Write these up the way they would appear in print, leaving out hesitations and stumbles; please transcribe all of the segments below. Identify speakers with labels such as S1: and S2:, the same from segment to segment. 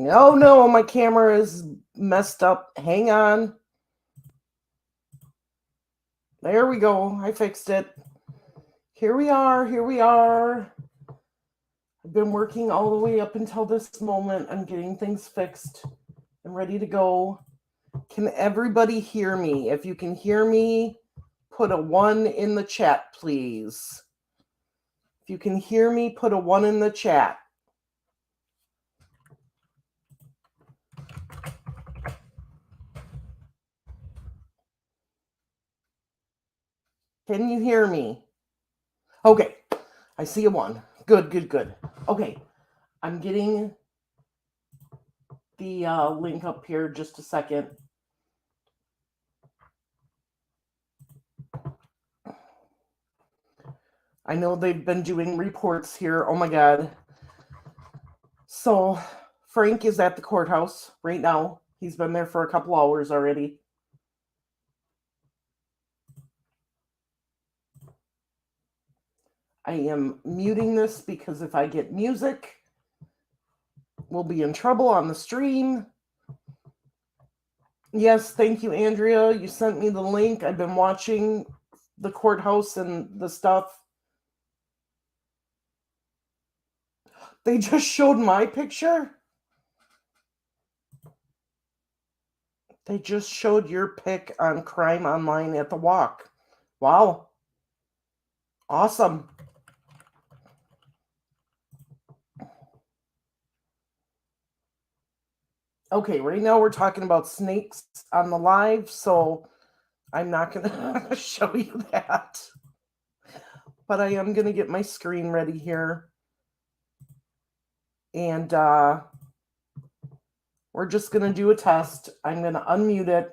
S1: Oh no, my camera is messed up. Hang on. There we go. I fixed it. Here we are. Here we are. I've been working all the way up until this moment. I'm getting things fixed and ready to go. Can everybody hear me? If you can hear me, put a 1 in the chat, please. If you can hear me, put a 1 in the chat. Can you hear me? Okay, I see a 1. Good, good, good. Okay, I'm getting the link up here just a second. I know they've been doing reports here. Oh my God. So Frank is at the courthouse right now. He's been there for a couple hours already. I am muting this because if I get music, we'll be in trouble on the stream. Yes, thank you, Andrea. You sent me the link. I've been watching the courthouse and the stuff. They just showed my picture. They just showed your pic on Crime Online at the walk. Wow. Awesome. Okay, right now we're talking about snakes on the live, so I'm not going to show you that. But I am going to get my screen ready here. And we're just going to do a test. I'm going to unmute it.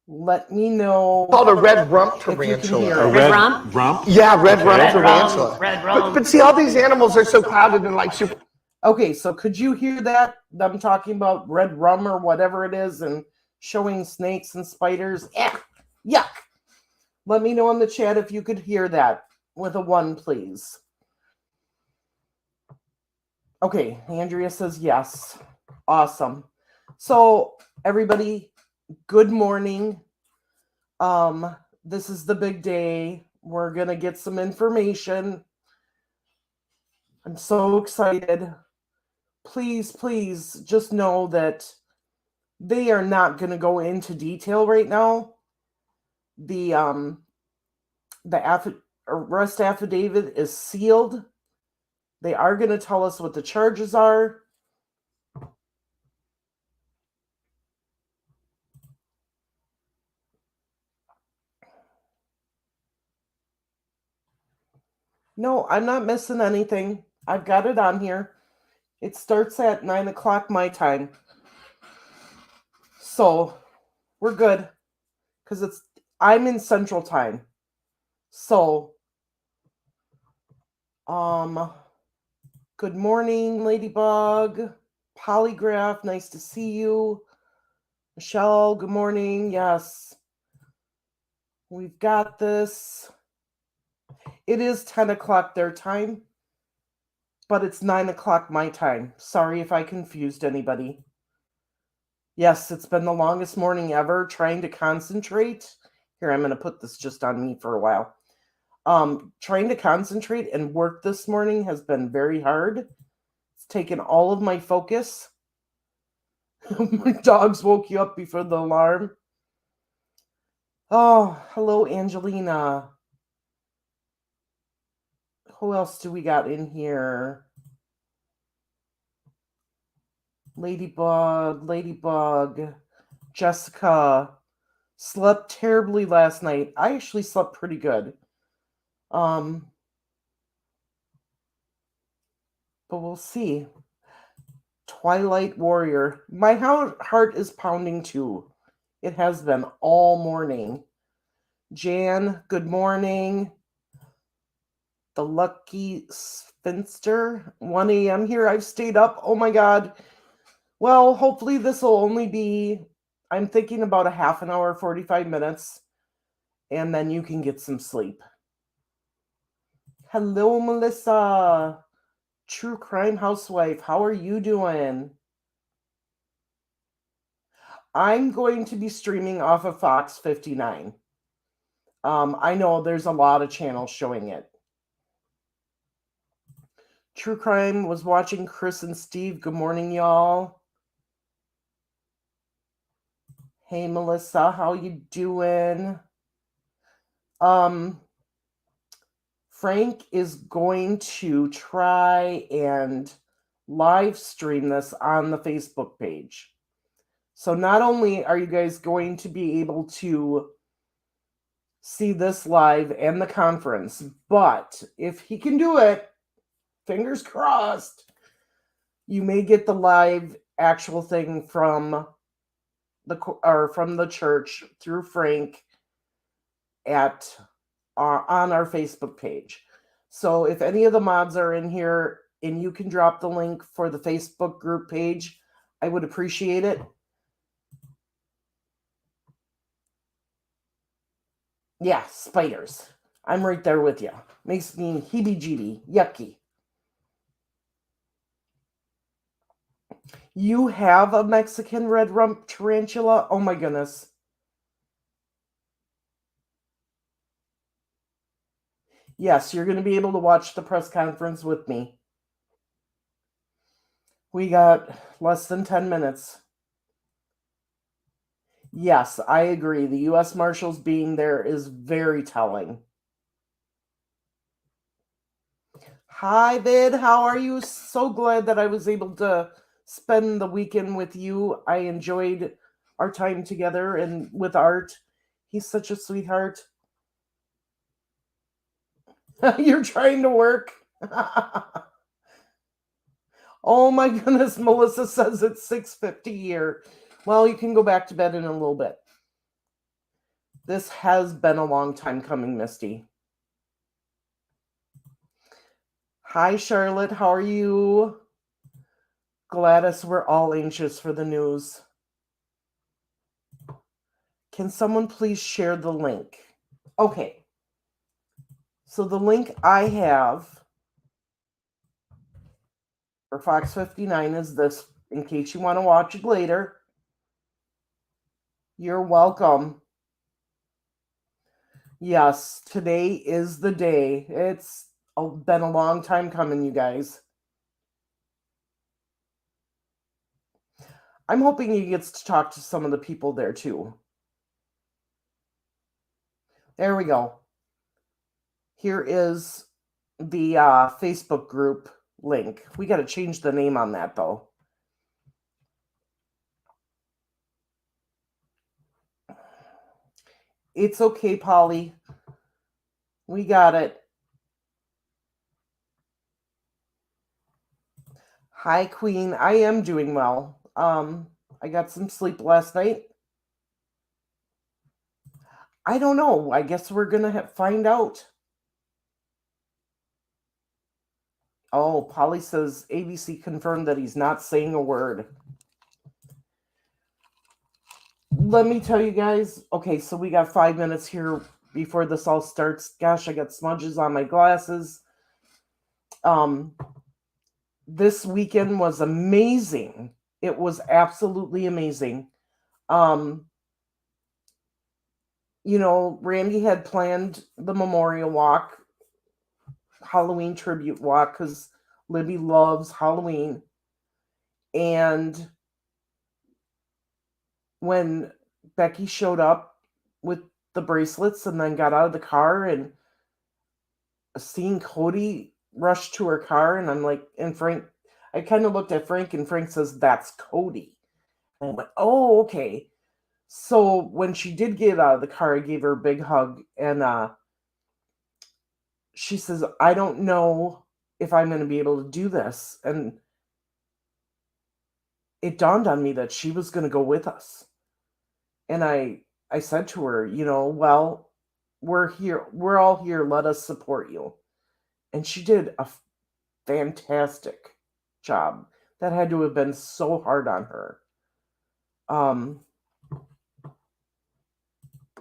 S1: Let me know.
S2: Called a red rump tarantula.
S3: A red rump?
S2: Yeah, red
S3: Okay.
S2: rump tarantula.
S4: Red rump.
S2: But see, all these animals are so crowded and like super.
S1: Okay, so could you hear that? Them talking about red rum or whatever it is and showing snakes and spiders. Yuck. Let me know in the chat if you could hear that with a 1, please. Okay, Andrea says yes. Awesome. So, everybody, good morning. This is the big day. We're going to get some information. I'm so excited. Please, please just know that they are not going to go into detail right now. The arrest affidavit is sealed. They are going to tell us what the charges are. No, I'm not missing anything. I've got it on here. It starts at 9 o'clock my time. So we're good because I'm in Central Time. So, good morning, Ladybug. Polygraph, nice to see you. Michelle, good morning. Yes. We've got this. It is 10 o'clock their time, but it's 9 o'clock my time. Sorry if I confused anybody. Yes, it's been the longest morning ever trying to concentrate. Here, I'm going to put this just on me for a while. Trying to concentrate and work this morning has been very hard. It's taken all of my focus. My dogs woke you up before the alarm. Oh, hello, Angelina. Who else do we got in here? Ladybug, Jessica. Slept terribly last night. I actually slept pretty good. But we'll see. Twilight Warrior. My heart is pounding too. It has been all morning. Jan, good morning. The Lucky Spinster, 1 a.m. here. I've stayed up. Oh my God. Well, hopefully this will only be, I'm thinking about a half an hour, 45 minutes, and then you can get some sleep. Hello, Melissa. True Crime Housewife, how are you doing? I'm going to be streaming off of Fox 59. I know there's a lot of channels showing it. True Crime was watching Chris and Steve. Good morning, y'all. Hey, Melissa, how you doing? Frank is going to try and live stream this on the Facebook page. So not only are you guys going to be able to see this live and the conference, but if he can do it, fingers crossed, you may get the live actual thing from the church through Frank at on our Facebook page. So if any of the mods are in here and you can drop the link for the Facebook group page, I would appreciate it. Yeah, spiders. I'm right there with you. Makes me heebie-jeebie. Yucky. You have a Mexican red rump tarantula? Oh my goodness. Yes, you're going to be able to watch the press conference with me. We got less than 10 minutes. Yes, I agree. The U.S. Marshals being there is very telling. Hi, Vid. How are you? So glad that I was able to spend the weekend with you. I enjoyed our time together and with Art. He's such a sweetheart. You're trying to work? Oh my goodness, Melissa says it's 6:50 here. Well, you can go back to bed in a little bit. This has been a long time coming, Misty. Hi, Charlotte. How are you? Gladys, we're all anxious for the news. Can someone please share the link? Okay. So the link I have for Fox 59 is this, in case you want to watch it later. You're welcome. Yes, today is the day. It's been a long time coming, you guys. I'm hoping he gets to talk to some of the people there too. There we go. Here is the Facebook group link. We got to change the name on that though. It's okay, Polly. We got it. Hi, Queen. I am doing well. I got some sleep last night. I don't know. I guess we're going to find out. Oh, Polly says ABC confirmed that he's not saying a word. Let me tell you guys. Okay, so we got 5 minutes here before this all starts. Gosh, I got smudges on my glasses. This weekend was amazing. It was absolutely amazing. You know, Randy had planned the memorial walk, Halloween tribute walk, because Libby loves Halloween. And when Becky showed up with the bracelets and then got out of the car and seeing Cody rush to her car, and I'm like, and Frank, I kind of looked at Frank, and Frank says, "That's Cody." And I went, "Oh, okay." So when she did get out of the car, I gave her a big hug, and she says, "I don't know if I'm going to be able to do this." And it dawned on me that she was going to go with us. And I said to her, you know, well, we're here. We're all here. Let us support you. And she did a fantastic job. That had to have been so hard on her.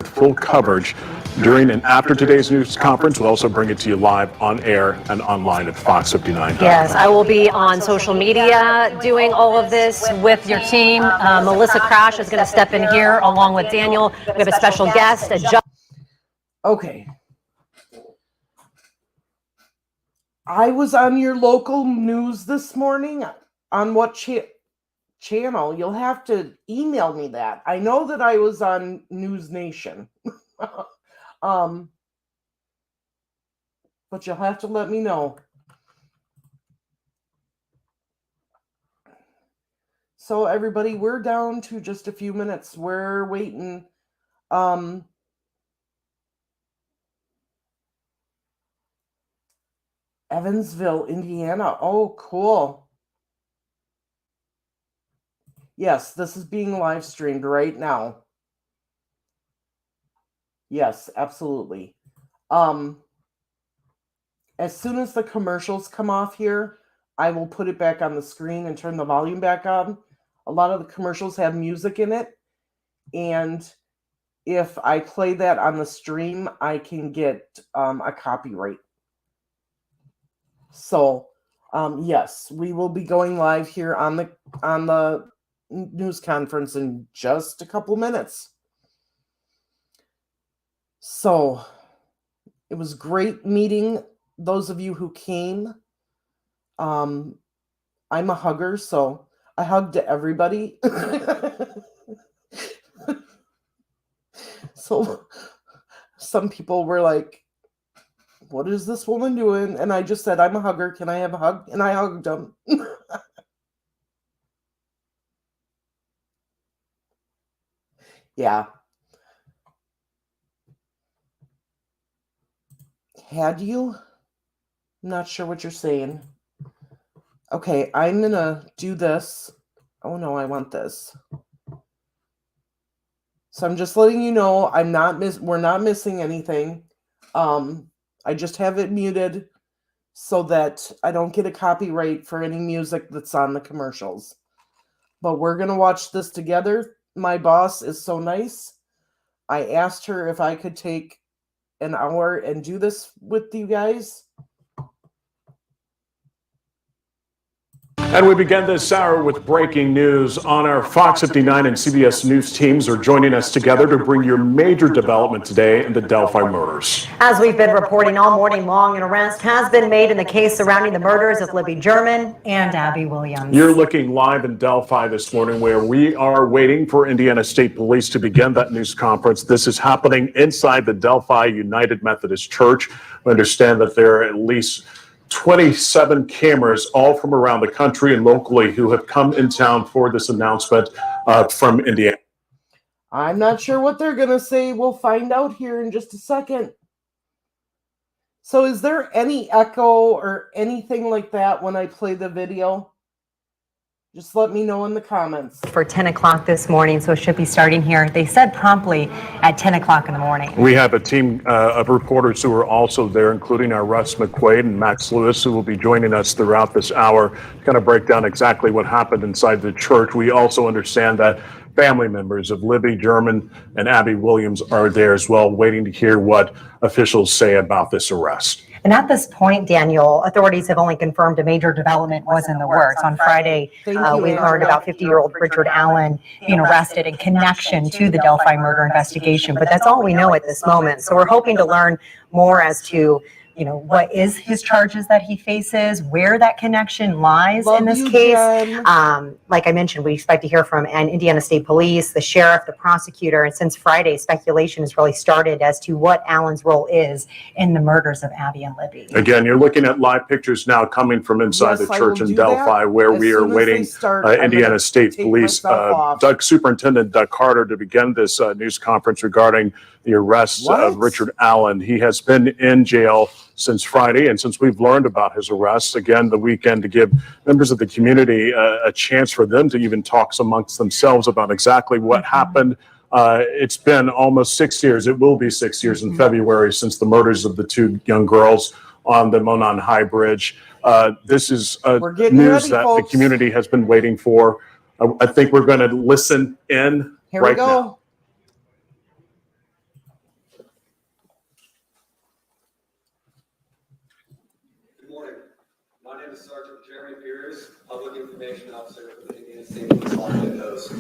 S3: Full coverage During and after today's news conference, we'll also bring it to you live on air and online at Fox59.
S4: Yes, I will be on social media doing all of this with your team. Melissa Crash is going to step in here along with Daniel. We have a special guest, a judge.
S1: Okay. I was on your local news this morning. On what channel? You'll have to email me that. I know that I was on News Nation. But you'll have to let me know. So everybody, we're down to just a few minutes. We're waiting. Evansville, Indiana. Oh, cool. Yes, this is being live streamed right now. Yes, absolutely. As soon as the commercials come off here, I will put it back on the screen and turn the volume back on. A lot of the commercials have music in it, and if I play that on the stream, I can get a copyright. So, yes, we will be going live here on the news conference in just a couple minutes. So, it was great meeting those of you who came. I'm a hugger, so I hugged everybody. So some people were like, what is this woman doing? And I just said, I'm a hugger. Can I have a hug? And I hugged them. Yeah. Had you? I'm not sure what you're saying. Okay, I'm going to do this. Oh, no, I want this. So I'm just letting you know we're not missing anything. I just have it muted so that I don't get a copyright for any music that's on the commercials. But we're going to watch this together. My boss is so nice. I asked her if I could take an hour and do this with you guys.
S3: And we begin this hour with breaking news. On our Fox 59 and CBS News teams are joining us together to bring you major development today in the Delphi murders.
S4: As we've been reporting all morning long, an arrest has been made in the case surrounding the murders of Libby German and Abby Williams.
S3: You're looking live in Delphi this morning, where we are waiting for Indiana State Police to begin that news conference. This is happening inside the Delphi United Methodist Church. We understand that there are at least 27 cameras, all from around the country and locally, who have come in town for this announcement from Indiana.
S1: I'm not sure what they're going to say. We'll find out here in just a second. So is there any echo or anything like that when I play the video? Just let me know in the comments.
S4: For 10 o'clock this morning, so it should be starting here. They said promptly at 10 o'clock in the morning.
S3: We have a team of reporters who are also there, including our Russ McQuaid and Max Lewis, who will be joining us throughout this hour to kind of break down exactly what happened inside the church. We also understand that family members of Libby German and Abby Williams are there as well, waiting to hear what officials say about this arrest.
S4: And at this point, Daniel, authorities have only confirmed a major development was in the works. On Friday, we learned about 50-year-old Richard Allen being arrested in connection to the Delphi murder investigation. But that's all we know at this moment. So we're hoping to learn more as to, you know, what is his charges that he faces, where that connection lies in this case. Like I mentioned, we expect to hear from Indiana State Police, the sheriff, the prosecutor, and since Friday, speculation has really started as to what Allen's role is in the murders of Abby and Libby.
S3: Again, you're looking at live pictures now coming from inside the church in Delphi, where we are waiting Indiana State Police, Superintendent Doug Carter, to begin this news conference regarding the arrest of Richard Allen. He has been in jail since Friday, and since we've learned about his arrest, again, the weekend, to give members of the community a chance for them to even talk amongst themselves about exactly what happened. It's been almost 6 years. It will be 6 years in February since the murders of the two young girls on the Monon High Bridge. This is news that the community has been waiting for. I think we're going to listen in right now.
S5: Information Officer for the Indiana State Police Washington Post.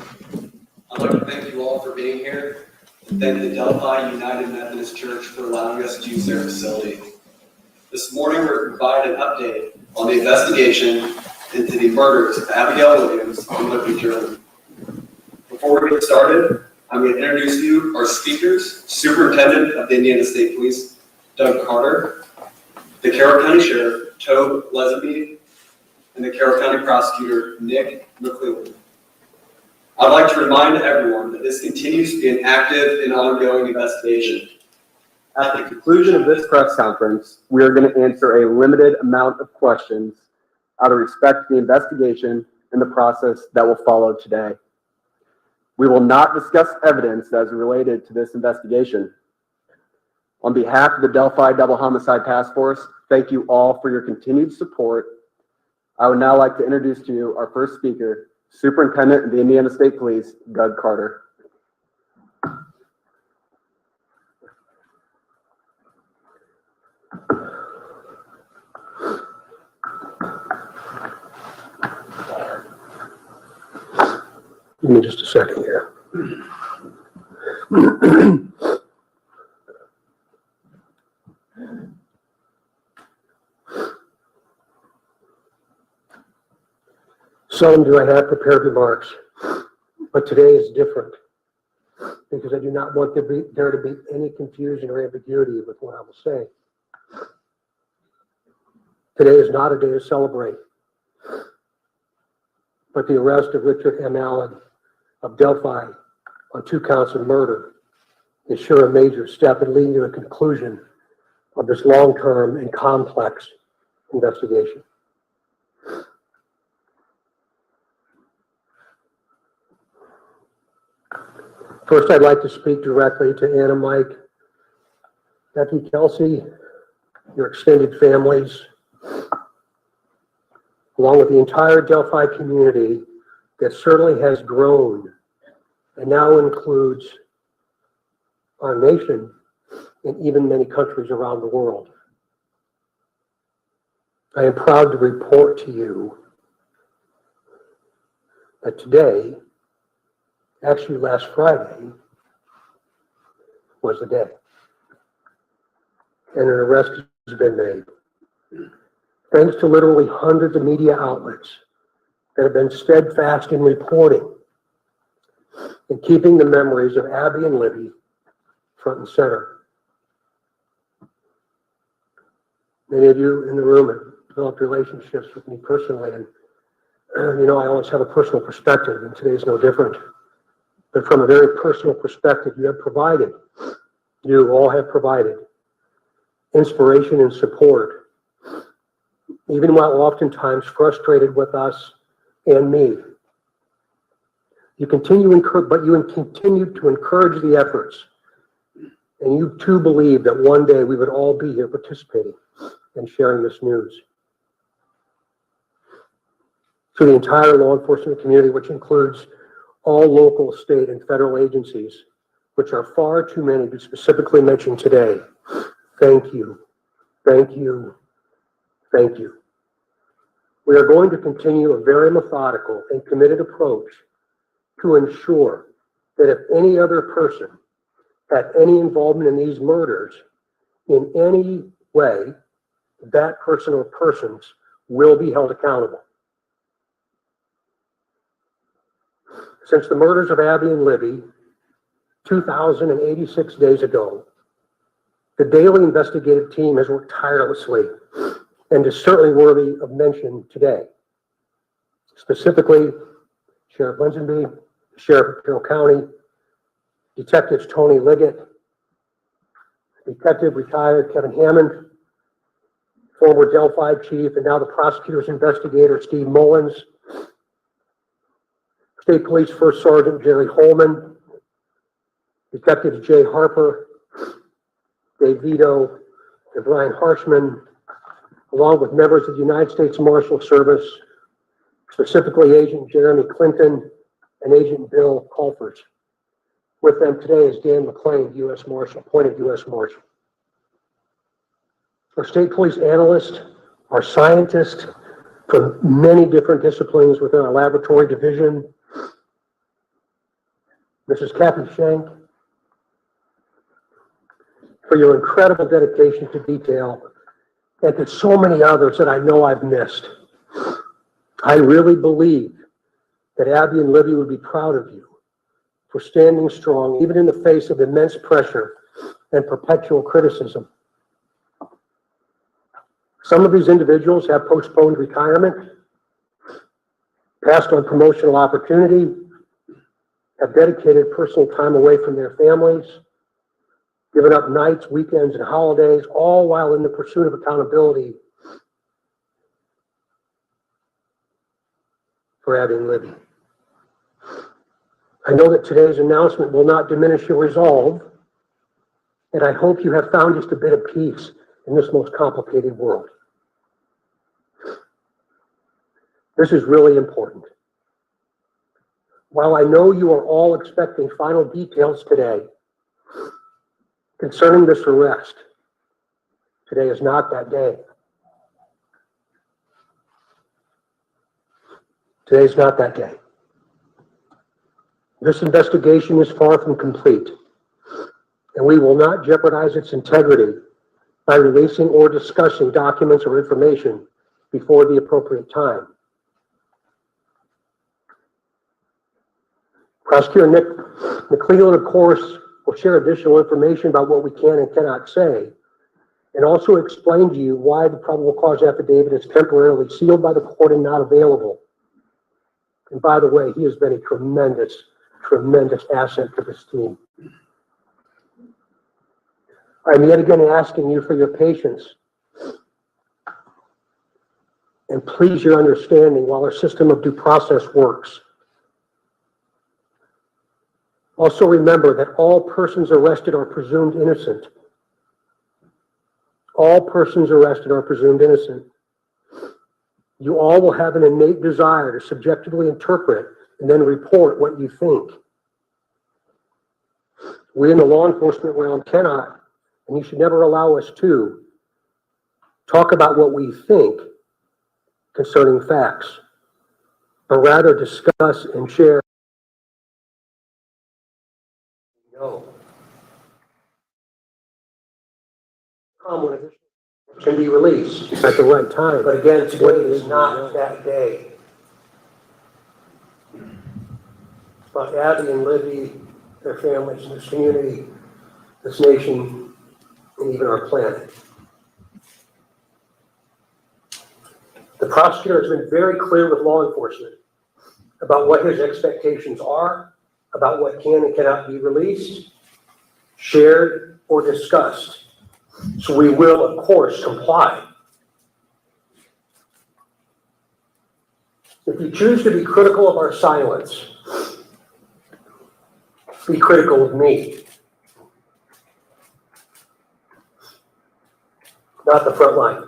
S5: I'd like to thank you all for being here and thank the Delphi United Methodist Church for allowing us to use their facility. This morning we're providing an update on the investigation into the murders of Abigail Williams and Libby German. Before we get started, I'm going to introduce you our speakers, Superintendent of the Indiana State Police, Doug Carter, the Carroll County Sheriff, Tobe Lesenby, and the Carroll County Prosecutor, Nick McClellan. I'd like to remind everyone that this continues to be an active and ongoing investigation.
S6: At the conclusion of this press conference, we are going to answer a limited amount of questions out of respect to the investigation and the process that will follow today. We will not discuss evidence that is related to this investigation. On behalf of the Delphi Double Homicide Task Force, thank you all for your continued support. I would now like to introduce to you our first speaker, Superintendent of the Indiana State Police, Doug Carter.
S7: Give me just a second here. Seldom do I have prepared remarks, but today is different because I do not want there to be any confusion or ambiguity with what I will say. Today is not a day to celebrate, but the arrest of Richard M. Allen of Delphi on 2 counts of murder is sure a major step in leading to the conclusion of this long-term and complex investigation. First, I'd like to speak directly to Anna, Mike, Becky, Kelsey, your extended families, along with the entire Delphi community that certainly has grown and now includes our nation and even many countries around the world. I am proud to report to you that today, actually last Friday, was the day. And an arrest has been made. Thanks to literally hundreds of media outlets that have been steadfast in reporting and keeping the memories of Abby and Libby front and center. Many of you in the room have developed relationships with me personally, and I always have a personal perspective, and today's no different. But from a very personal perspective, you all have provided inspiration and support, even while oftentimes frustrated with us and me. You continue to encourage the efforts, and you too believe that one day we would all be here participating and sharing this news. To the entire law enforcement community, which includes all local, state, and federal agencies, which are far too many to specifically mention today, thank you, thank you, thank you. We are going to continue a very methodical and committed approach to ensure that if any other person had any involvement in these murders in any way, that person or persons will be held accountable. Since the murders of Abby and Libby 2,086 days ago, the daily investigative team has worked tirelessly and is certainly worthy of mention today. Specifically, Sheriff Lesenby, Sheriff of Carroll County, Detectives Tony Liggett, Detective retired Kevin Hammond, former Delphi chief and now the prosecutor's investigator Steve Mullins, State Police First Sergeant Jerry Holman, Detectives Jay Harper, Dave Vito, and Brian Harshman, along with members of the United States Marshal Service, specifically Agent Jeremy Clinton and Agent Bill Colford. With them today is Dan McClain, U.S. Marshal, appointed U.S. Marshal. Our state police analysts, our scientists, from many different disciplines within our laboratory division. Mrs. Kathy Shank, for your incredible dedication to detail, and to so many others that I know I've missed. I really believe that Abby and Libby would be proud of you for standing strong, even in the face of immense pressure and perpetual criticism. Some of these individuals have postponed retirement, passed on promotional opportunity, have dedicated personal time away from their families, given up nights, weekends, and holidays, all while in the pursuit of accountability for Abby and Libby. I know that today's announcement will not diminish your resolve, and I hope you have found just a bit of peace in this most complicated world. This is really important. While I know you are all expecting final details today concerning this arrest, today is not that day. Today is not that day. This investigation is far from complete, and we will not jeopardize its integrity by releasing or discussing documents or information before the appropriate time. Prosecutor Nick McClellan, of course, will share additional information about what we can and cannot say, and also explain to you why the probable cause affidavit is temporarily sealed by the court and not available. And by the way, he has been a tremendous asset to this team. I'm yet again asking you for your patience and please your understanding while our system of due process works. Also remember that all persons arrested are presumed innocent. All persons arrested are presumed innocent. You all will have an innate desire to subjectively interpret and then report what you think. We in the law enforcement realm cannot, and you should never allow us to, talk about what we think concerning facts, but rather discuss and share. No. When additional can be released at the right time. But again, today is not that day. It's about Abby and Libby, their families, this community, this nation, and even our planet. The prosecutor has been very clear with law enforcement about what his expectations are, about what can and cannot be released, shared, or discussed. So we will, of course, comply. If you choose to be critical of our silence, be critical of me, not the front line.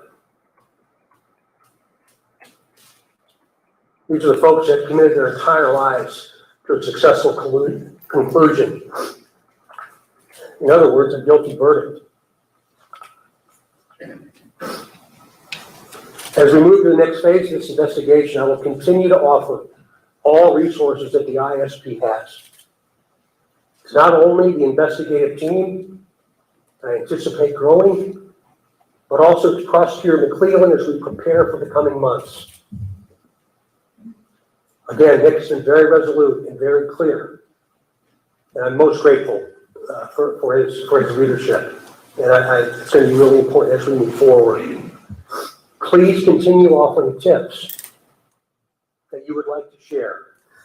S7: These are the folks that committed their entire lives to a successful conclusion. In other words, a guilty verdict. As we move to the next phase of this investigation, I will continue to offer all resources that the ISP has. It's not only the investigative team I anticipate growing, but also to Prosecutor McClellan as we prepare for the coming months. Again, Nick has been very resolute and very clear, and I'm most grateful for his leadership. And it's going to be really important as we move forward. Please continue offering tips that you would like to share.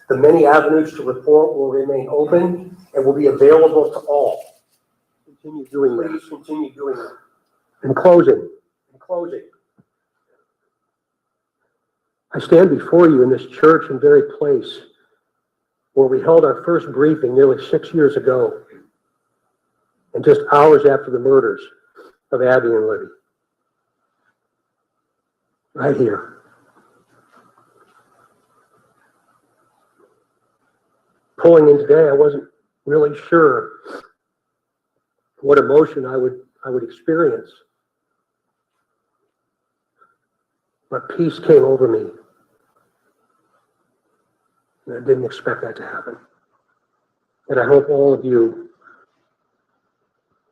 S7: The many avenues to report will remain open and will be available to all. Continue doing that. Please continue doing that. In closing, I stand before you in this church and very place where we held our first briefing nearly 6 years ago, and just hours after the murders of Abby and Libby. Right here. Pulling in today, I wasn't really sure what emotion I would experience. but peace came over me. And I didn't expect that to happen. And I hope all of you,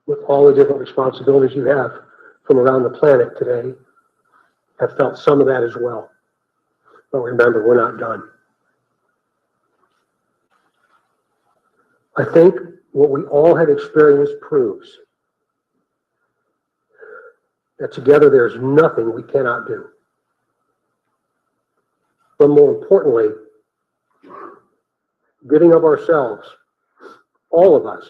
S7: with all the different responsibilities you have from around the planet today, have felt some of that as well. But remember, we're not done. I think what we all have experienced proves that together there's nothing we cannot do. But more importantly, giving of ourselves, all of us,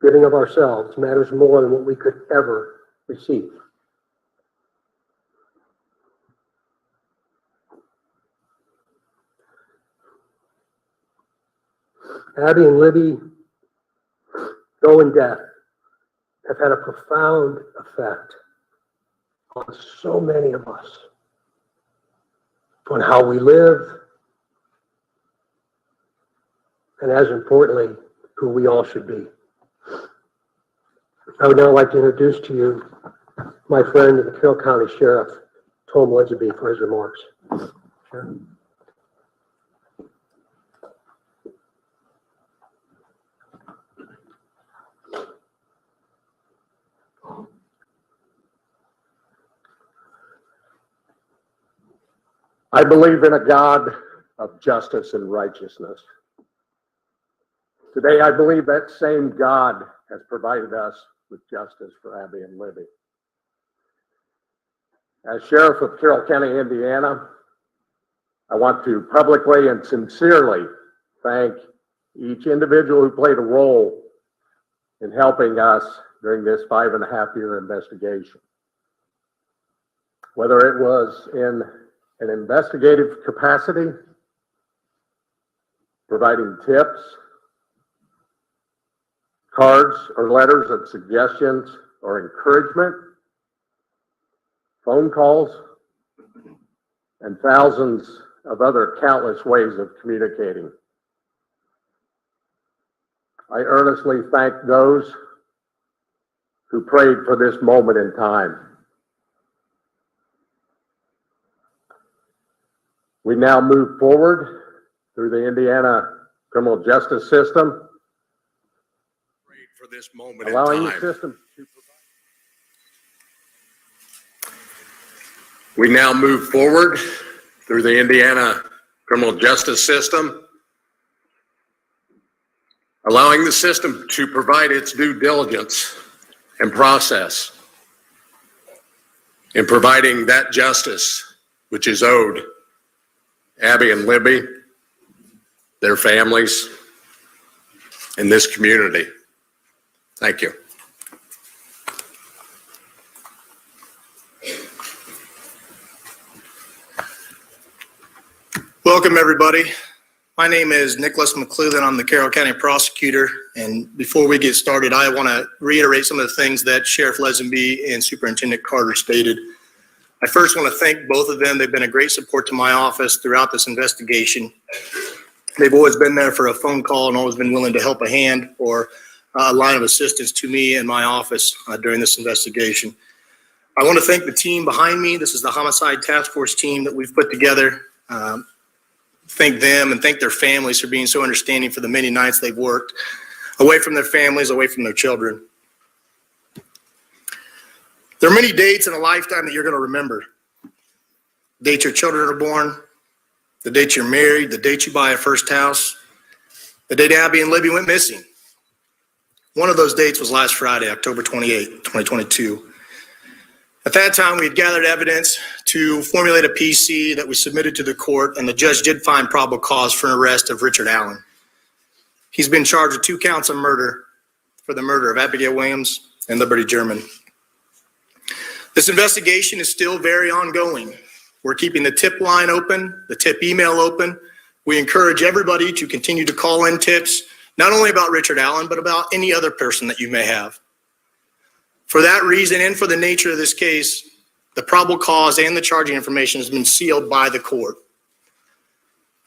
S7: giving of ourselves matters more than what we could ever receive. Abby and Libby, though in death, have had a profound effect on so many of us, on how we live, and as importantly, who we all should be. I would now like to introduce to you my friend, the Carroll County Sheriff, Tom Lidsby, for his remarks. Sure.
S2: I believe in a God of justice and righteousness. Today, I believe that same God has provided us with justice for Abby and Libby. As Sheriff of Carroll County, Indiana, I want to publicly and sincerely thank each individual who played a role in helping us during this 5.5-year investigation. Whether it was in an investigative capacity, providing tips, cards or letters of suggestions or encouragement, phone calls, and thousands of other countless ways of communicating. I earnestly thank those who prayed for this moment in time. We now move forward through the Indiana criminal justice system,
S3: For this moment
S2: allowing
S3: in
S2: the
S3: time.
S2: system to
S3: We now move forward through the Indiana criminal justice system, allowing the system to provide its due diligence and process in providing that justice which is owed Abby and Libby, their families, and this community. Thank you.
S8: Welcome, everybody. My name is Nicholas McClellan. I'm the Carroll County Prosecutor. And before we get started, I want to reiterate some of the things that Sheriff Lesenby and Superintendent Carter stated. I first want to thank both of them. They've been a great support to my office throughout this investigation. They've always been there for a phone call and always been willing to help a hand or a line of assistance to me and my office during this investigation. I want to thank the team behind me. This is the Homicide Task Force team that we've put together. Thank them and thank their families for being so understanding for the many nights they've worked away from their families, away from their children. There are many dates in a lifetime that you're going to remember. The date your children are born, the date you're married, the date you buy a first house, the date Abby and Libby went missing. One of those dates was last Friday, October 28, 2022. At that time, we had gathered evidence to formulate a PC that we submitted to the court, and the judge did find probable cause for an arrest of Richard Allen. He's been charged with 2 counts of murder for the murder of Abigail Williams and Liberty German. This investigation is still very ongoing. We're keeping the tip line open, the tip email open. We encourage everybody to continue to call in tips, not only about Richard Allen, but about any other person that you may have. For that reason and for the nature of this case, the probable cause and the charging information has been sealed by the court.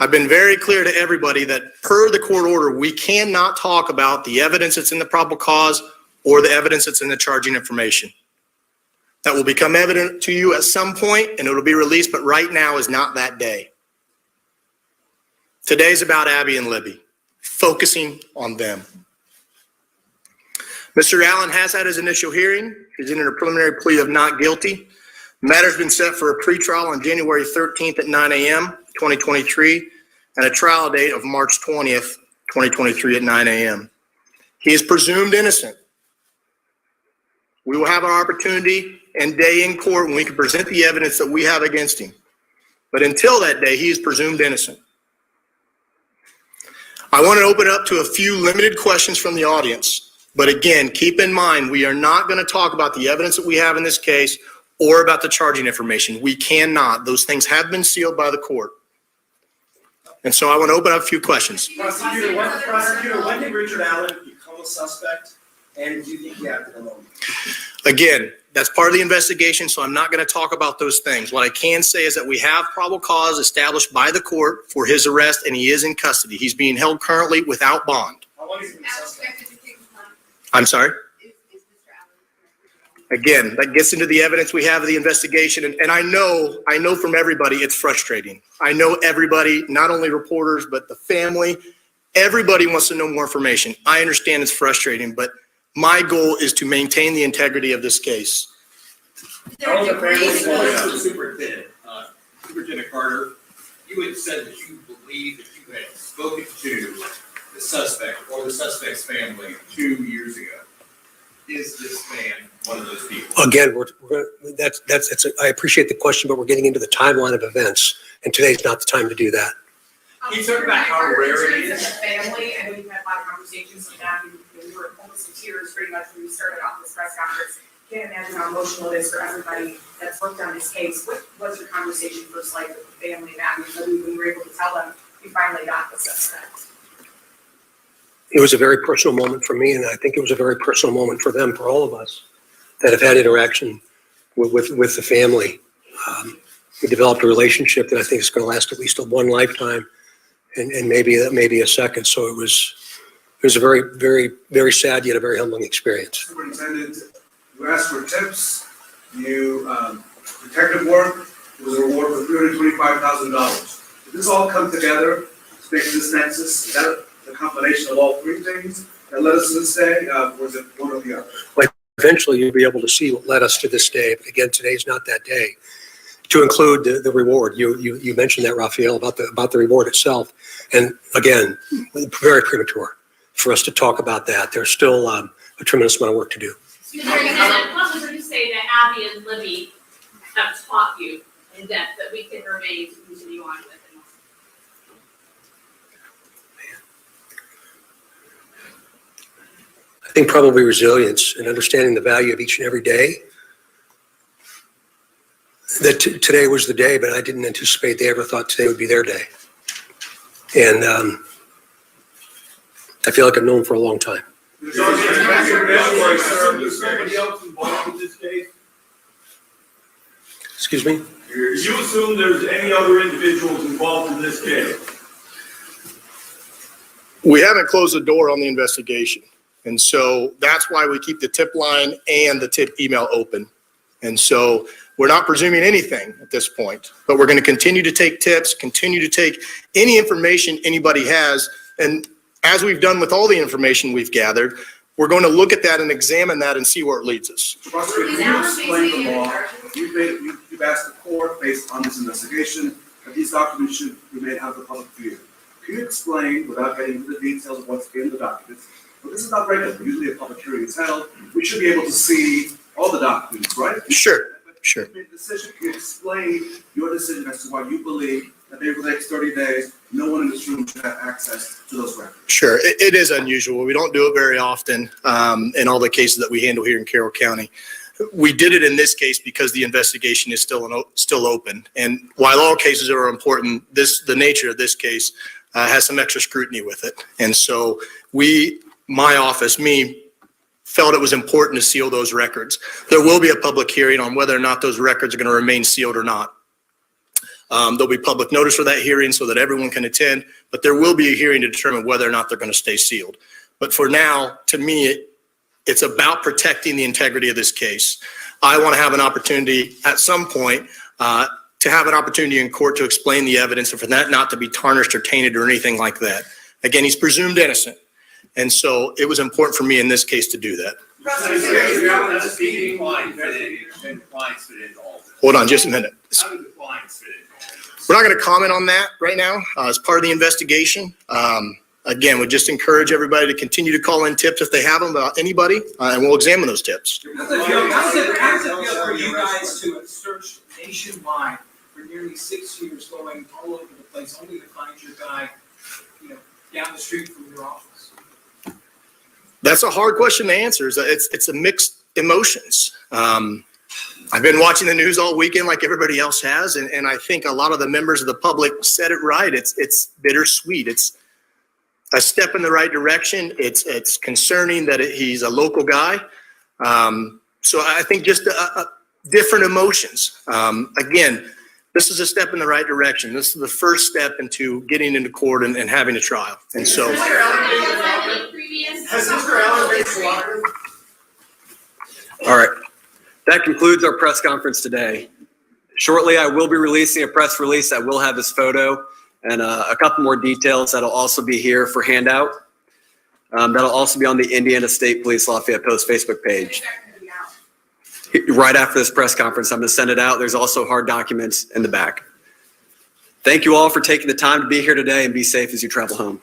S8: I've been very clear to everybody that per the court order, we cannot talk about the evidence that's in the probable cause or the evidence that's in the charging information. That will become evident to you at some point, and it'll be released, but right now is not that day. Today's about Abby and Libby, focusing on them. Mr. Allen has had his initial hearing. He's entered a preliminary plea of not guilty. The matter's been set for a pretrial on January 13th at 9 a.m., 2023, and a trial date of March 20th, 2023 at 9 a.m. He is presumed innocent. We will have an opportunity and day in court when we can present the evidence that we have against him. But until that day, he is presumed innocent. I want to open up to a few limited questions from the audience. But again, keep in mind, we are not going to talk about the evidence that we have in this case or about the charging information. We cannot. Those things have been sealed by the court. And so I want to open up a few questions.
S9: Prosecutor, when did Richard Allen become a suspect? And do you think he acted alone?
S8: Again, that's part of the investigation, so I'm not going to talk about those things. What I can say is that we have probable cause established by the court for his arrest, and he is in custody. He's being held currently without bond.
S9: How long has he been a suspect?
S8: I'm sorry? Again, that gets into the evidence we have of the investigation, and I know from everybody it's frustrating. I know everybody, not only reporters, but the family, everybody wants to know more information. I understand it's frustrating, but my goal is to maintain the integrity of this case.
S10: Superintendent Carter, you had said that you believe that you had spoken to the suspect or the suspect's family 2 years ago. Is this man one of those people?
S7: Again, I appreciate the question, but we're getting into the timeline of events, and today's not the time to do that.
S10: Can you talk about how rare it is?
S11: The family, I know you've had a lot of conversations with them. You were almost in tears pretty much when you started off this press conference. Can't imagine how emotional it is for everybody that's worked on this case. What was your conversation first like with the family and Abby when you were able to tell them you finally got the suspect?
S7: It was a very personal moment for me, and I think it was a very personal moment for them, for all of us that have had interaction with the family. We developed a relationship that I think is going to last at least one lifetime, and maybe a second. So it was a very, very, very sad yet a very humbling experience.
S9: Superintendent, you asked for tips. Detective work was a reward for $325,000. Did this all come together to make this nexus? Is that the combination of all three things that led us to this day? Or was it one or the other?
S7: Like, eventually, you'll be able to see what led us to this day. But again, today's not that day. To include the reward, you mentioned that, Raphael, about the reward itself, and again, very premature for us to talk about that. There's still a tremendous amount of work to do.
S12: What would you say that Abby and Libby have taught you in depth that we can remain to continue on with?
S7: I think probably resilience and understanding the value of each and every day. That today was the day, but I didn't anticipate they ever thought today would be their day. And I feel like I've known for a long time.
S9: Is somebody else involved in this case?
S7: Excuse me?
S9: You assume there's any other individuals involved in this case?
S8: We haven't closed the door on the investigation. And so that's why we keep the tip line and the tip email open. And so we're not presuming anything at this point, but we're going to continue to take tips, continue to take any information anybody has. And as we've done with all the information we've gathered, we're going to look at that and examine that and see where it leads us.
S9: Prosecutor, can you explain the law? You've asked the court, based on this investigation, that these documents should be made out of the public view. Can you explain, without getting into the details of what's in the documents, well, this is not regular. Usually a public hearing is held. We should be able to see all the documents, right?
S8: Sure. Sure.
S9: Can you explain your decision as to why you believe that over the next 30 days, no one in this room should have access to those records?
S8: Sure. It is unusual. We don't do it very often in all the cases that we handle here in Carroll County. We did it in this case because the investigation is still open. And while all cases are important, the nature of this case has some extra scrutiny with it. And so my office, felt it was important to seal those records. There will be a public hearing on whether or not those records are going to remain sealed or not. There'll be public notice for that hearing so that everyone can attend, but there will be a hearing to determine whether or not they're going to stay sealed. But for now, to me, It's about protecting the integrity of this case. I want to have an opportunity at some point to have an opportunity in court to explain the evidence and for that not to be tarnished or tainted or anything like that. Again, he's presumed innocent. And so it was important for me in this case to do that. Hold on just a minute. We're not going to comment on that right now as part of the investigation. Again, we just encourage everybody to continue to call in tips if they have them about anybody, and we'll examine those tips.
S13: How does it feel for you guys to have searched nationwide for nearly 6 years, going all over the place, only to find your guy, down the street from your office?
S8: That's a hard question to answer. It's a mixed emotions. I've been watching the news all weekend like everybody else has, and I think a lot of the members of the public said it right. It's bittersweet. It's a step in the right direction. It's concerning that he's a local guy. So I think just different emotions. Again, this is a step in the right direction. This is the first step into getting into court and having a trial. And so.
S6: All right. That concludes our press conference today. Shortly, I will be releasing a press release that will have his photo and a couple more details that'll also be here for handout. That'll also be on the Indiana State Police Lafayette Post Facebook page. Right after this press conference, I'm going to send it out. There's also hard documents in the back. Thank you all for taking the time to be here today, and be safe as you travel home.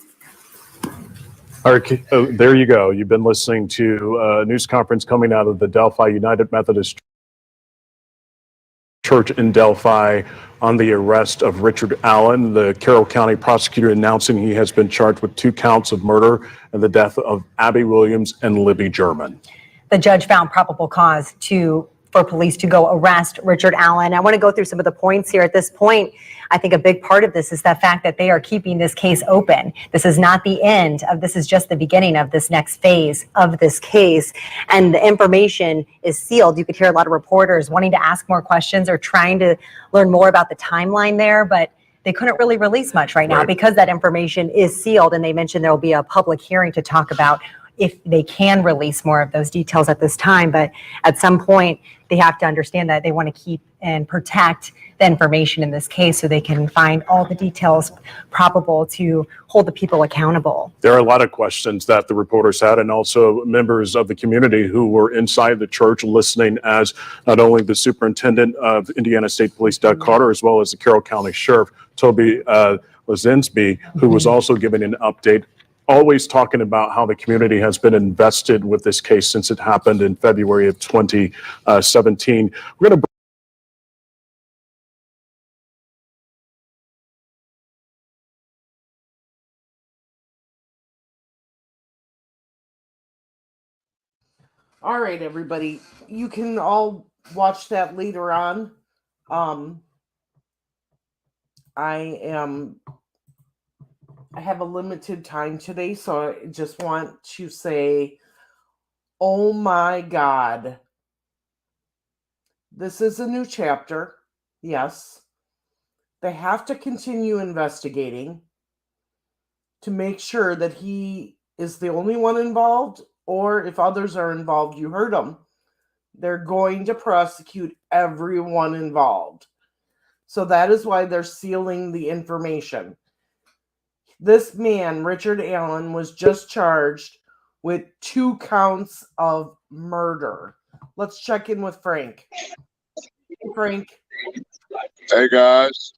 S3: All right, there you go. You've been listening to a news conference coming out of the Delphi United Methodist Church in Delphi on the arrest of Richard Allen, the Carroll County prosecutor announcing he has been charged with 2 counts of murder and the death of Abby Williams and Libby German.
S4: The judge found probable cause for police to go arrest Richard Allen. I want to go through some of the points here. At this point, I think a big part of this is the fact that they are keeping this case open. This is not the end of this, is just the beginning of this next phase of this case. And the information is sealed. You could hear a lot of reporters wanting to ask more questions or trying to learn more about the timeline there, but they couldn't really release much right now because that information is sealed. And they mentioned there will be a public hearing to talk about if they can release more of those details at this time. But at some point, they have to understand that they want to keep and protect the information in this case so they can find all the details probable to hold the people accountable.
S3: There are a lot of questions that the reporters had, and also members of the community who were inside the church listening, as not only the superintendent of Indiana State Police, Doug Carter, as well as the Carroll County Sheriff, Toby Lazinsby, who was also giving an update, always talking about how the community has been invested with this case since it happened in February of 2017. We're going to
S1: All right, everybody. You can all watch that later on. I have a limited time today, so I just want to say, oh my God. This is a new chapter. Yes. They have to continue investigating to make sure that he is the only one involved, or if others are involved, you heard them. They're going to prosecute everyone involved. So that is why they're sealing the information. This man, Richard Allen, was just charged with 2 counts of murder. Let's check in with Frank. Frank.
S14: Hey, guys.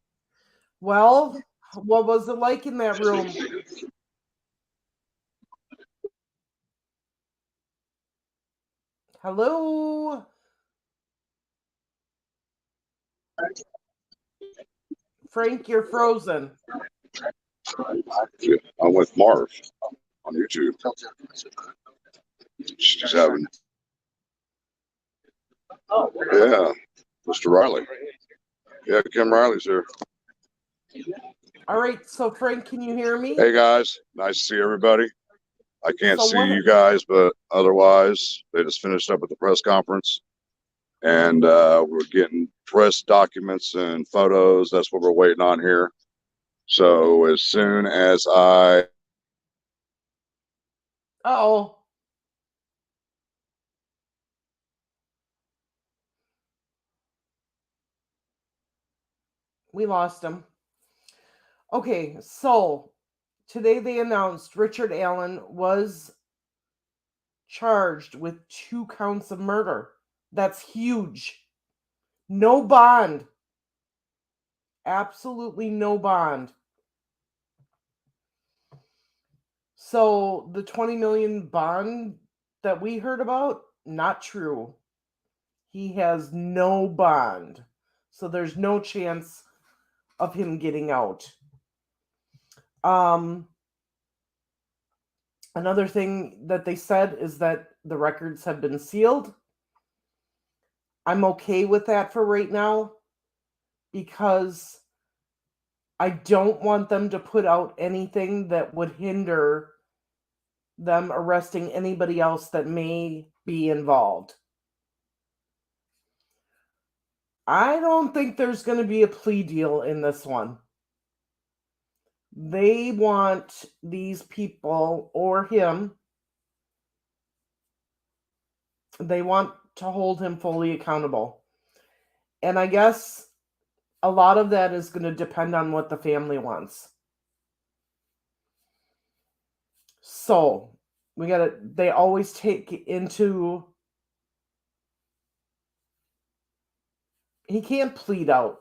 S1: Well, what was it like in that room? Hello? Frank, you're frozen.
S14: I'm with Marv on YouTube. She's having. Yeah, Mr. Riley. Yeah, Kim Riley's here.
S1: All right, so Frank, can you hear me?
S14: Hey, guys. Nice to see everybody. I can't see you guys, but otherwise, they just finished up with the press conference. And we're getting press documents and photos. That's what we're waiting on here. So as soon as I...
S1: Uh-oh. we lost him. Okay, so today they announced Richard Allen was charged with 2 counts of murder. That's huge. No bond. Absolutely no bond. So the 20 million bond that we heard about, not true. He has no bond. So there's no chance of him getting out. Another thing that they said is that the records have been sealed. I'm okay with that for right now because I don't want them to put out anything that would hinder them arresting anybody else that may be involved. I don't think there's going to be a plea deal in this one. They want these people or him, they want to hold him fully accountable. And I guess a lot of that is going to depend on what the family wants. So, they always take into, he can't plead out.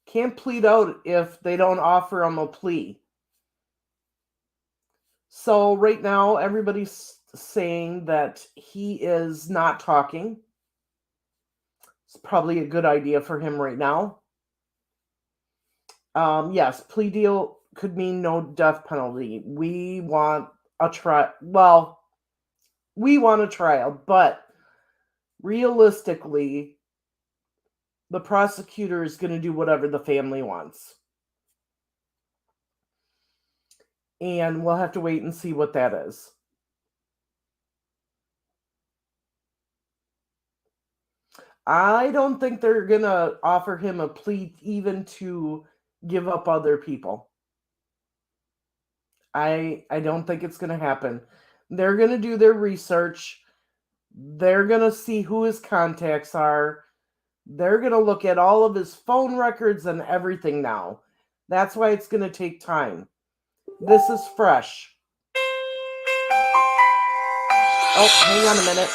S1: Can't plead out if they don't offer him a plea. So right now, everybody's saying that he is not talking. It's probably a good idea for him right now. Yes, plea deal could mean no death penalty. We want a trial. Well, we want a trial, but realistically, the prosecutor is going to do whatever the family wants. And we'll have to wait and see what that is. I don't think they're going to offer him a plea even to give up other people. I don't think it's going to happen. They're going to do their research. They're going to see who his contacts are. They're going to look at all of his phone records and everything now. That's why it's going to take time. This is fresh. Oh, hang on a minute.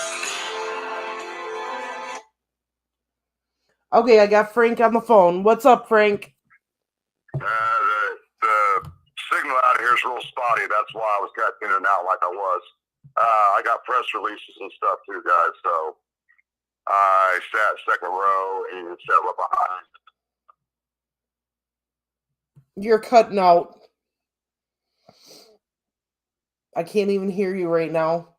S1: Okay, I got Frank on the phone. What's up, Frank?
S15: The signal out here is real spotty. That's why I was cutting in and out like I was. I got press releases and stuff too, guys. So I sat second row and sat right behind.
S1: You're cutting out. I can't even hear you right now.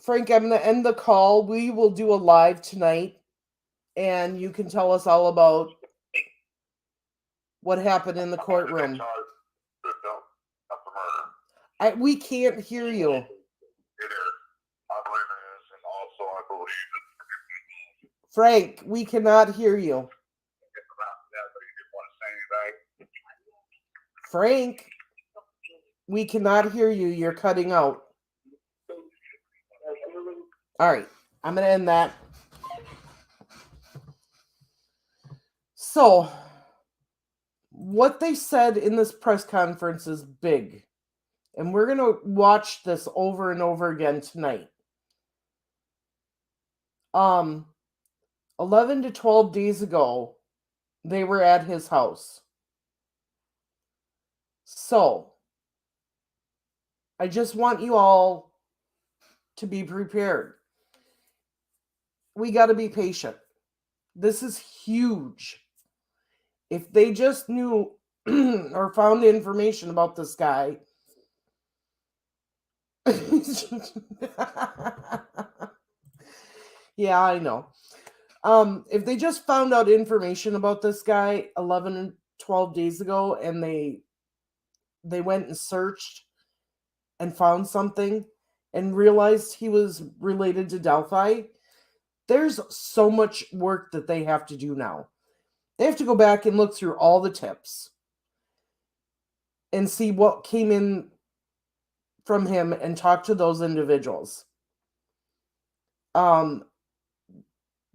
S1: Frank, I'm going to end the call. We will do a live tonight, and you can tell us all about what happened in the courtroom. We can't hear you.
S15: It is. I believe it is, and also I believe it.
S1: Frank, we cannot hear you. Frank, we cannot hear you. You're cutting out. All right, I'm going to end that. So, what they said in this press conference is big. And we're going to watch this over and over again tonight. 11 to 12 days ago, they were at his house. So, I just want you all to be prepared. We got to be patient. This is huge. If they just knew or found information about this guy, yeah, I know. If they just found out information about this guy 11 and 12 days ago and they went and searched and found something and realized he was related to Delphi, there's so much work that they have to do now. They have to go back and look through all the tips and see what came in from him and talk to those individuals.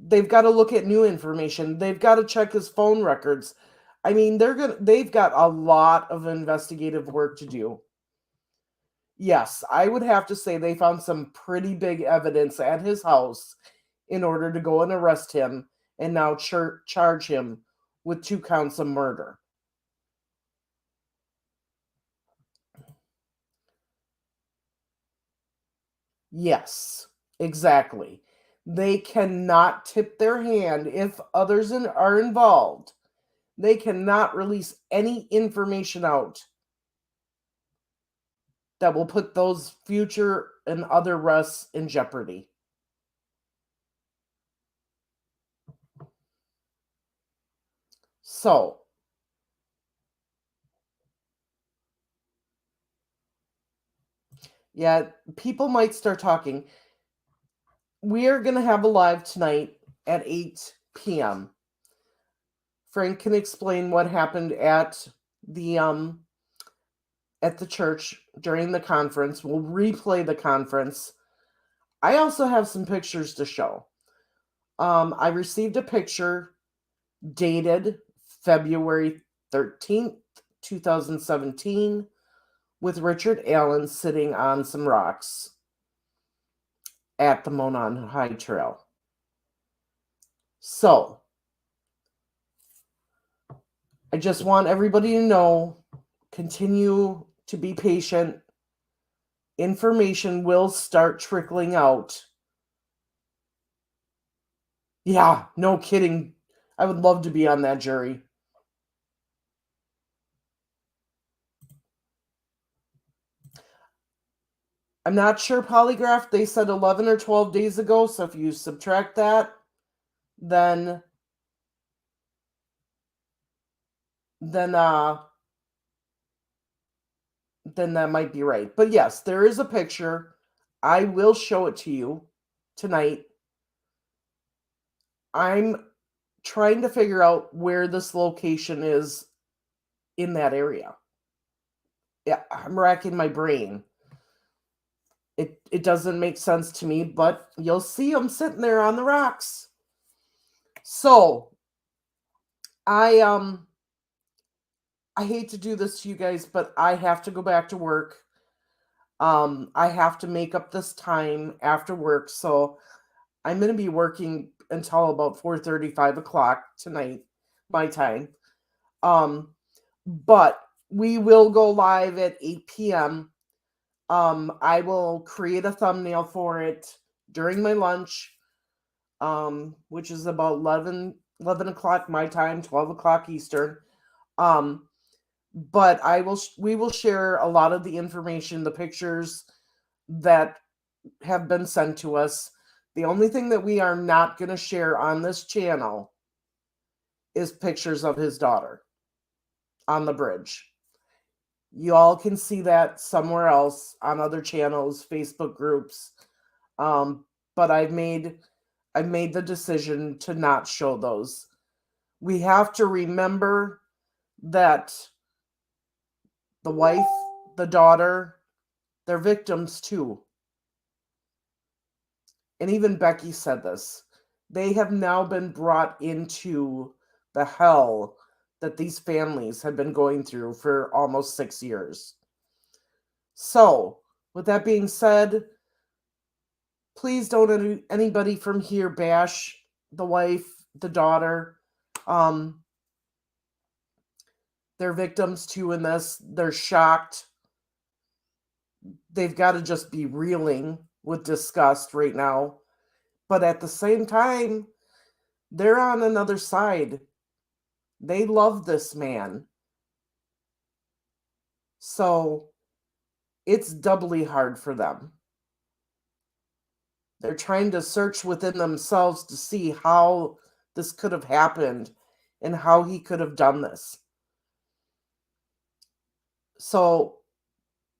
S1: They've got to look at new information. They've got to check his phone records. I mean, they've got a lot of investigative work to do. Yes, I would have to say they found some pretty big evidence at his house in order to go and arrest him and now charge him with 2 counts of murder. Yes, exactly. They cannot tip their hand if others are involved. They cannot release any information out that will put those future and other arrests in jeopardy. So, yeah, people might start talking. We are going to have a live tonight at 8 p.m. Frank can explain what happened at the church during the conference. We'll replay the conference. I also have some pictures to show. I received a picture dated February 13th, 2017, with Richard Allen sitting on some rocks at the Monon High Trail. So, I just want everybody to know, continue to be patient. Information will start trickling out. Yeah, no kidding. I would love to be on that jury. I'm not sure polygraph. They said 11 or 12 days ago. So if you subtract that, then that might be right. But yes, there is a picture. I will show it to you tonight. I'm trying to figure out where this location is in that area. Yeah, I'm racking my brain. It doesn't make sense to me, but you'll see them sitting there on the rocks. So, I hate to do this to you guys, but I have to go back to work. I have to make up this time after work, so I'm going to be working until about 4:30, 5 o'clock tonight, my time. But we will go live at 8 p.m. I will create a thumbnail for it during my lunch, which is about 11 o'clock my time, 12 o'clock Eastern. But we will share a lot of the information, the pictures that have been sent to us. The only thing that we are not going to share on this channel is pictures of his daughter on the bridge. You all can see that somewhere else on other channels, Facebook groups. But I've made the decision to not show those. We have to remember that the wife, the daughter, they're victims too. And even Becky said this. They have now been brought into the hell that these families have been going through for almost 6 years. So, with that being said, please don't anybody from here bash the wife, the daughter. They're victims too in this. They're shocked. They've got to just be reeling with disgust right now. But at the same time, they're on another side. They love this man. So it's doubly hard for them. They're trying to search within themselves to see how this could have happened and how he could have done this. So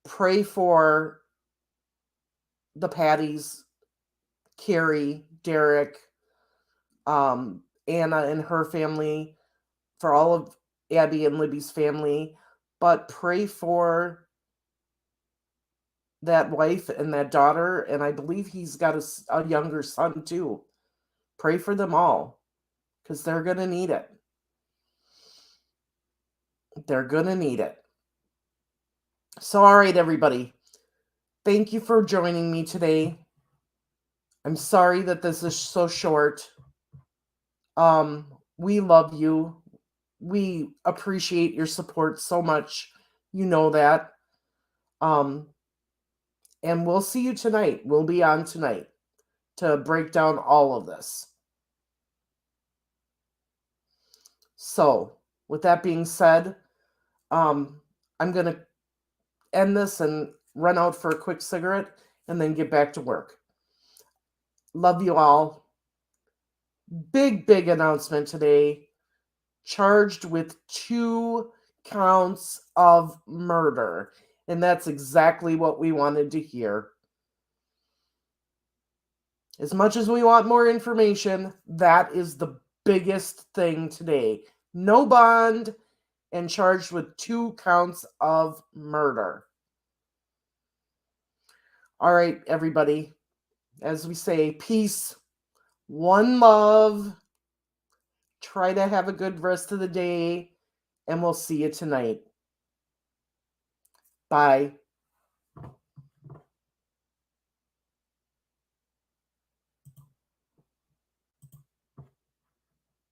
S1: pray for the Patties, Carrie, Derek, Anna and her family, for all of Abby and Libby's family, but pray for that wife and that daughter, and I believe he's got a younger son too. Pray for them all, because they're going to need it. They're going to need it. So, all right, everybody. Thank you for joining me today. I'm sorry that this is so short. We love you. We appreciate your support so much. You know that. And we'll see you tonight. We'll be on tonight to break down all of this. So, with that being said, I'm going to end this and run out for a quick cigarette and then get back to work. Love you all. Big announcement today. Charged with 2 counts of murder. And that's exactly what we wanted to hear. As much as we want more information, that is the biggest thing today. No bond and charged with 2 counts of murder. All right, everybody. As we say, peace, one love. Try to have a good rest of the day, and we'll see you tonight. Bye.